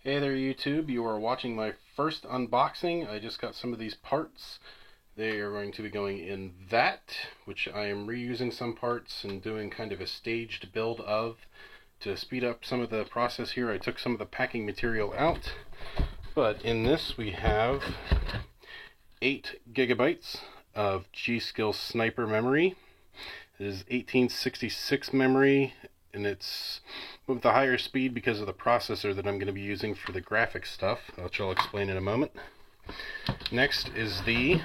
Hey there YouTube, you are watching my first unboxing. I just got some of these parts. They are going to be going in that, which I am reusing some parts and doing kind of a staged build of. To speed up some of the process here, I took some of the packing material out. But in this we have 8 gigabytes of G.Skill Sniper memory. It is 1866 memory, and it's with the higher speed because of the processor that I'm going to be using for the graphics stuff, which I'll explain in a moment. Next is the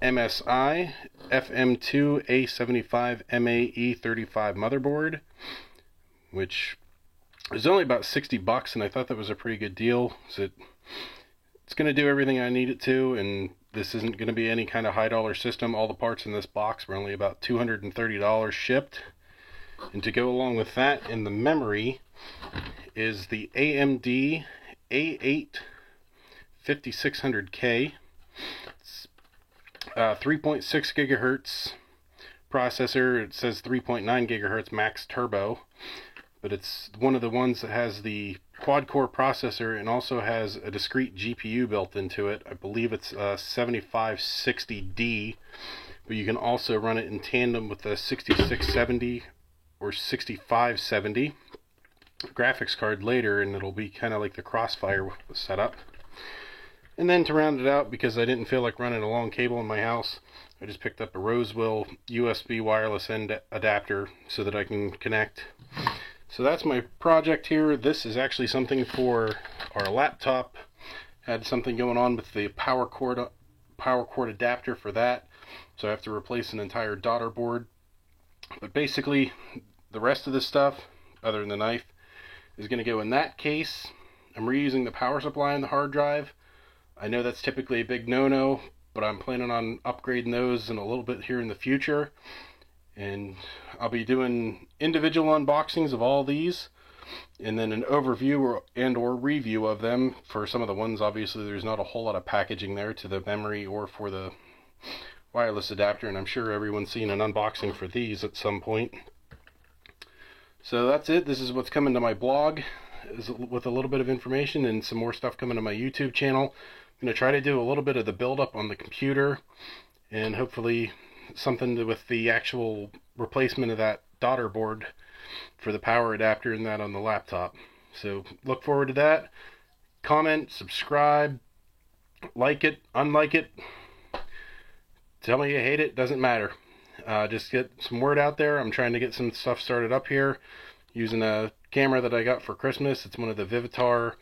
MSI FM2A75 MAE35 motherboard, which is only about 60 bucks, and I thought that was a pretty good deal. So it's going to do everything I need it to, and this isn't going to be any kind of high dollar system. All the parts in this box were only about $230 shipped. And to go along with that in the memory is the AMD A8 5600K. It's 3.6 gigahertz processor. It says 3.9 gigahertz max turbo, but it's one of the ones that has the quad core processor and also has a discrete GPU built into it. I believe it's 7560D, but you can also run it in tandem with the 6670 or 6570 graphics card later, and it'll be kind of like the Crossfire setup. And then to round it out, because I didn't feel like running a long cable in my house, I just picked up a Rosewill USB wireless end adapter so that I can connect. So that's my project here. This is actually something for our laptop. Had something going on with the power cord adapter for that, so I have to replace an entire daughter board. But basically, the rest of this stuff, other than the knife, is going to go in that case. I'm reusing the power supply on the hard drive. I know that's typically a big no-no, but I'm planning on upgrading those in a little bit here in the future. And I'll be doing individual unboxings of all these, and then an overview or review of them. For some of the ones, obviously, there's not a whole lot of packaging there to the memory or for the wireless adapter, and I'm sure everyone's seen an unboxing for these at some point. So that's it. This is what's coming to my blog, with a little bit of information and some more stuff coming to my YouTube channel. I'm going to try to do a little bit of the build up on the computer, and hopefully something with the actual replacement of that daughter board for the power adapter and that on the laptop. So look forward to that. Comment, subscribe, like it, unlike it. Tell me you hate it, doesn't matter. Just get some word out there. I'm trying to get some stuff started up here using a camera that I got for Christmas. It's one of the Vivitar. I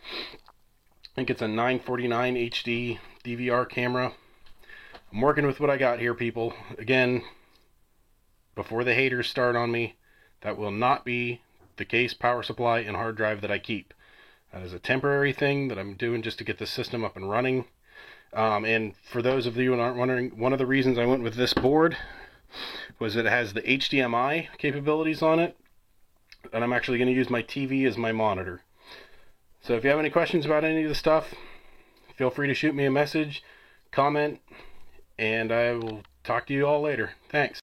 think it's a 949 HD DVR camera. I'm working with what I got here, people. Again, before the haters start on me, that will not be the case, power supply, and hard drive that I keep. That is a temporary thing that I'm doing just to get the system up and running. And for those of you who aren't wondering, one of the reasons I went with this board was it has the HDMI capabilities on it, and I'm actually going to use my TV as my monitor. So if you have any questions about any of the stuff, feel free to shoot me a message, comment, and I will talk to you all later. Thanks.